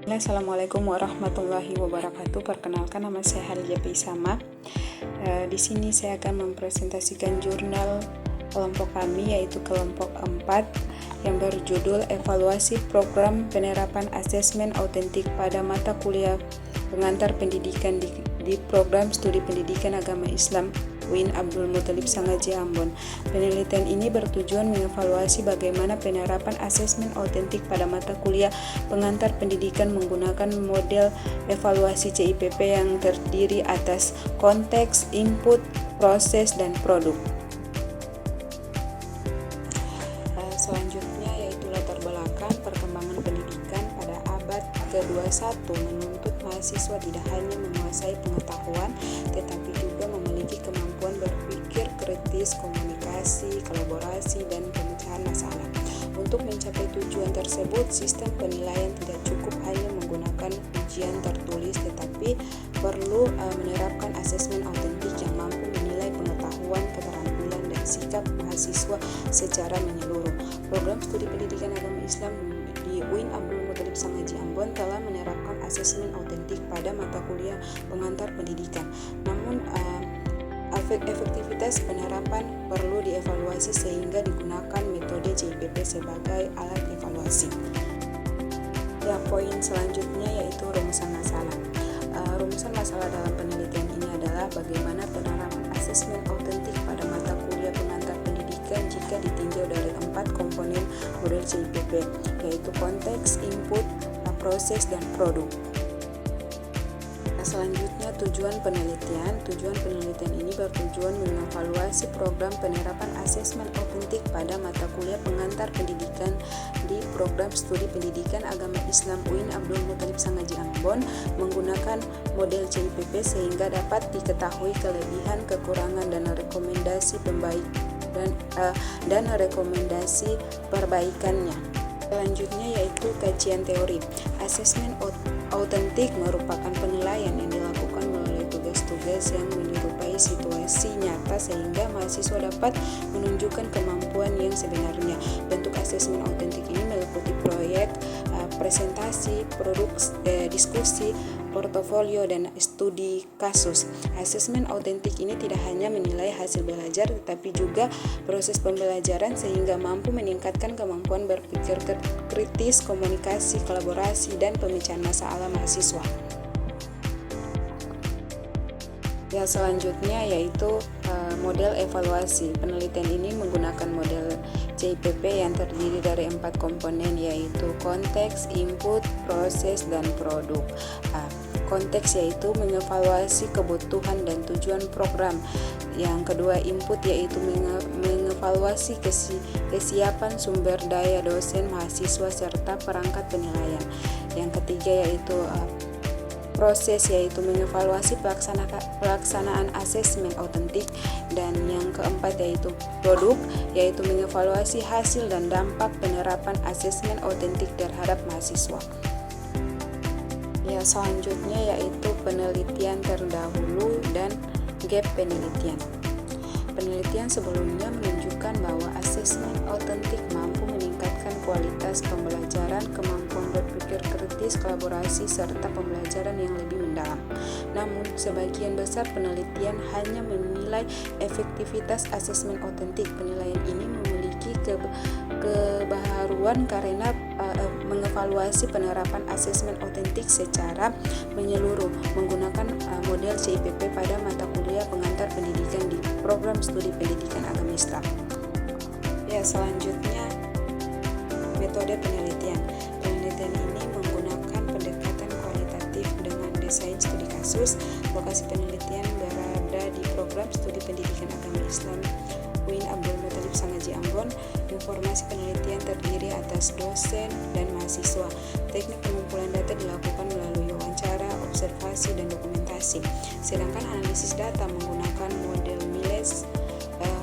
Assalamualaikum warahmatullahi wabarakatuh. Perkenalkan, nama saya Halia Pisama. Di sini saya akan mempresentasikan jurnal kelompok kami, yaitu kelompok 4 yang berjudul Evaluasi Program Penerapan Asesmen Autentik pada Mata Kuliah Pengantar Pendidikan di Program Studi Pendidikan Agama Islam UIN Abdul Muthalib Sangaji Ambon. Penelitian ini bertujuan mengevaluasi bagaimana penerapan asesmen autentik pada mata kuliah pengantar pendidikan menggunakan model evaluasi CIPP yang terdiri atas konteks, input, proses, dan produk. Selanjutnya yaitu latar belakang perkembangan pendidikan pada abad ke-21 menuntut mahasiswa tidak hanya menguasai pengetahuan tetapi juga memiliki kemampuan berpikir kritis, komunikasi, kolaborasi, dan pemecahan masalah. Untuk mencapai tujuan tersebut, sistem penilaian tidak cukup hanya menggunakan ujian tertulis tetapi perlu menerapkan asesmen autentik yang mampu menilai pengetahuan, keterampilan, dan sikap mahasiswa secara menyeluruh. Program Studi Pendidikan Agama Islam di UIN Abdul Muthalib Sangaji Ambon telah menerapkan asesmen autentik pada mata kuliah pengantar pendidikan. Namun, efektivitas penerapan perlu dievaluasi sehingga digunakan metode CIPP sebagai alat evaluasi. Poin selanjutnya yaitu rumusan masalah. Rumusan masalah dalam penelitian ini adalah bagaimana penerapan asesmen autentik pada mata kuliah pengantar pendidikan jika ditinjau dari 4 komponen model CIPP, yaitu konteks, input, proses, dan produk. Selanjutnya, tujuan penelitian. Tujuan penelitian ini bertujuan mengevaluasi program penerapan asesmen autentik pada mata kuliah pengantar pendidikan di Program Studi Pendidikan Agama Islam UIN Abdul Muthalib Sangaji Ambon menggunakan model CIPP sehingga dapat diketahui kelebihan, kekurangan, dan rekomendasi rekomendasi perbaikannya. Selanjutnya yaitu kajian teori. Asesmen autentik merupakan penilaian yang dilakukan melalui tugas-tugas yang menyerupai situasi nyata sehingga mahasiswa dapat menunjukkan kemampuan yang sebenarnya. Bentuk asesmen autentik ini meliputi proyek, presentasi, produk, diskusi, portofolio, dan studi kasus. Asesmen autentik ini tidak hanya menilai hasil belajar tetapi juga proses pembelajaran sehingga mampu meningkatkan kemampuan berpikir kritis, komunikasi, kolaborasi, dan pemecahan masalah mahasiswa. Selanjutnya yaitu model evaluasi. Penelitian ini menggunakan model CIPP yang terdiri dari 4 komponen yaitu konteks, input, proses, dan produk. Konteks yaitu mengevaluasi kebutuhan dan tujuan program. Yang kedua, input yaitu mengevaluasi kesiapan sumber daya dosen, mahasiswa, serta perangkat penilaian. Yang ketiga yaitu proses yaitu mengevaluasi pelaksanaan asesmen autentik, dan yang keempat yaitu produk yaitu mengevaluasi hasil dan dampak penerapan asesmen autentik terhadap mahasiswa. Selanjutnya yaitu penelitian terdahulu dan gap penelitian. Penelitian sebelumnya menunjukkan bahwa asesmen autentik mampu meningkatkan kualitas pembelajaran, kemampuan berpikir kritis, kolaborasi, serta pembelajaran yang lebih mendalam. Namun, sebagian besar penelitian hanya menilai efektivitas asesmen autentik. Penilaian ini memiliki kebaharuan karena mengevaluasi penerapan asesmen autentik secara menyeluruh menggunakan model CIPP pada mata kuliah pengantar pendidikan di Program Studi Pendidikan Agama Islam. Selanjutnya metode penelitian. Penelitian ini menggunakan pendekatan kualitatif dengan desain studi kasus. Lokasi penelitian berada di Program Studi Pendidikan Agama Islam UIN Abdul Muthalib Sangaji Ambon. Informasi penelitian terdiri atas dosen dan mahasiswa. Teknik pengumpulan data dilakukan melalui wawancara, observasi, dan dokumentasi. Sedangkan analisis data menggunakan model Miles,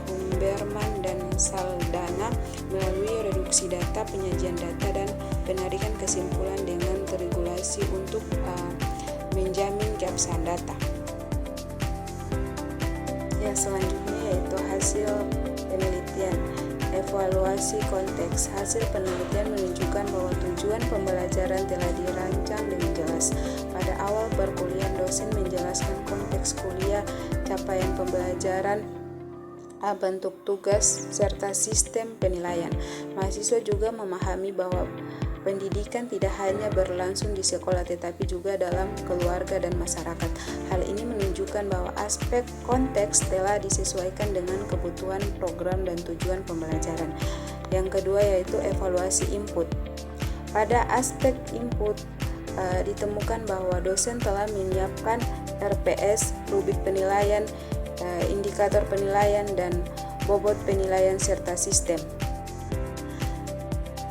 Humberman, dan Saldana melalui reduksi data, penyajian data, dan penarikan kesimpulan dengan terregulasi untuk menjamin keabsahan data. Selanjutnya yaitu hasil penelitian. Evaluasi konteks. Hasil penelitian menunjukkan bahwa tujuan pembelajaran telah dirancang dengan kelas. Pada awal perkuliahan, dosen menjelaskan konteks kuliah, capaian pembelajaran, bentuk tugas, serta sistem penilaian. Mahasiswa juga memahami bahwa pendidikan tidak hanya berlangsung di sekolah tetapi juga dalam keluarga dan masyarakat. Hal ini menunjukkan bahwa aspek konteks telah disesuaikan dengan kebutuhan program dan tujuan pembelajaran. Yang kedua yaitu evaluasi input. Pada aspek input ditemukan bahwa dosen telah menyiapkan RPS, rubrik penilaian, indikator penilaian, dan bobot penilaian serta sistem.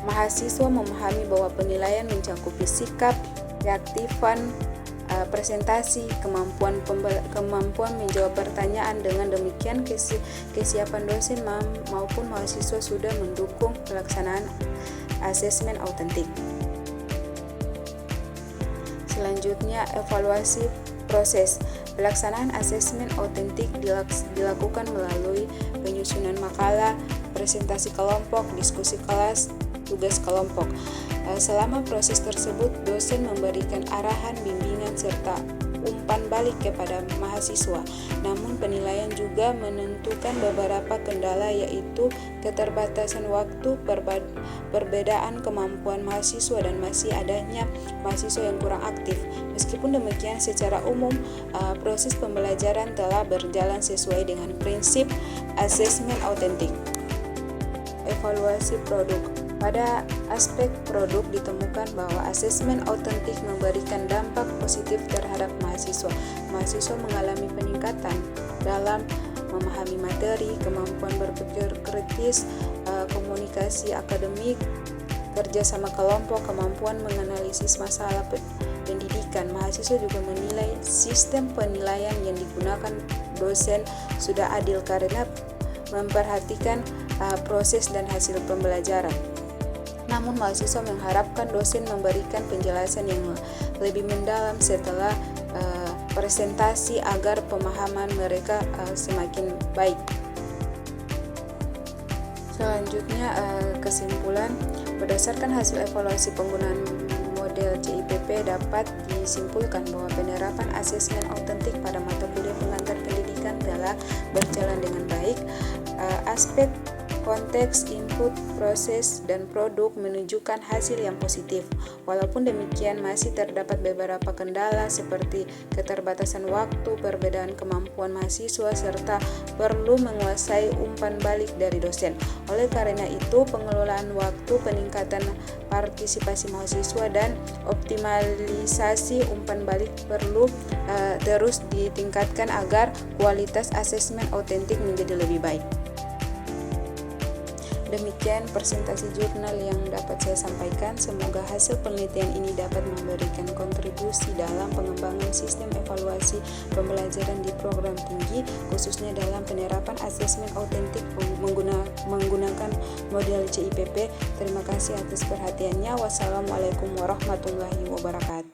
Mahasiswa memahami bahwa penilaian mencakupi sikap, keaktifan, presentasi, kemampuan menjawab pertanyaan. Dengan demikian, kesiapan dosen maupun mahasiswa sudah mendukung pelaksanaan asesmen autentik. Selanjutnya, evaluasi proses. Pelaksanaan asesmen autentik dilakukan melalui penyusunan makalah, presentasi kelompok, diskusi kelas, tugas kelompok. Selama proses tersebut, dosen memberikan arahan, bimbingan, serta umpan balik kepada mahasiswa. Namun penilaian juga menentukan beberapa kendala, yaitu keterbatasan waktu, perbedaan kemampuan mahasiswa, dan masih adanya mahasiswa yang kurang aktif. Meskipun demikian, secara umum proses pembelajaran telah berjalan sesuai dengan prinsip asesmen autentik. Evaluasi produk. Pada aspek produk ditemukan bahwa asesmen autentik memberikan dampak positif terhadap mahasiswa. Mahasiswa mengalami peningkatan dalam memahami materi, kemampuan berpikir kritis, komunikasi akademik, kerja sama kelompok, kemampuan menganalisis masalah pendidikan. Mahasiswa juga menilai sistem penilaian yang digunakan dosen sudah adil karena memperhatikan proses dan hasil pembelajaran. Namun mahasiswa mengharapkan dosen memberikan penjelasan yang lebih mendalam setelah presentasi agar pemahaman mereka semakin baik. Selanjutnya, kesimpulan. Berdasarkan hasil evaluasi penggunaan model CIPP dapat disimpulkan bahwa penerapan asesmen autentik pada mata kuliah pengantar pendidikan telah berjalan dengan baik. Aspek konteks, input, proses, dan produk menunjukkan hasil yang positif. Walaupun demikian, masih terdapat beberapa kendala seperti keterbatasan waktu, perbedaan kemampuan mahasiswa, serta perlu menguasai umpan balik dari dosen. Oleh karena itu, pengelolaan waktu, peningkatan partisipasi mahasiswa, dan optimalisasi umpan balik perlu terus ditingkatkan agar kualitas asesmen autentik menjadi lebih baik. Demikian presentasi jurnal yang dapat saya sampaikan. Semoga hasil penelitian ini dapat memberikan kontribusi dalam pengembangan sistem evaluasi pembelajaran di program tinggi, khususnya dalam penerapan asesmen autentik menggunakan model CIPP. Terima kasih atas perhatiannya. Wassalamualaikum warahmatullahi wabarakatuh.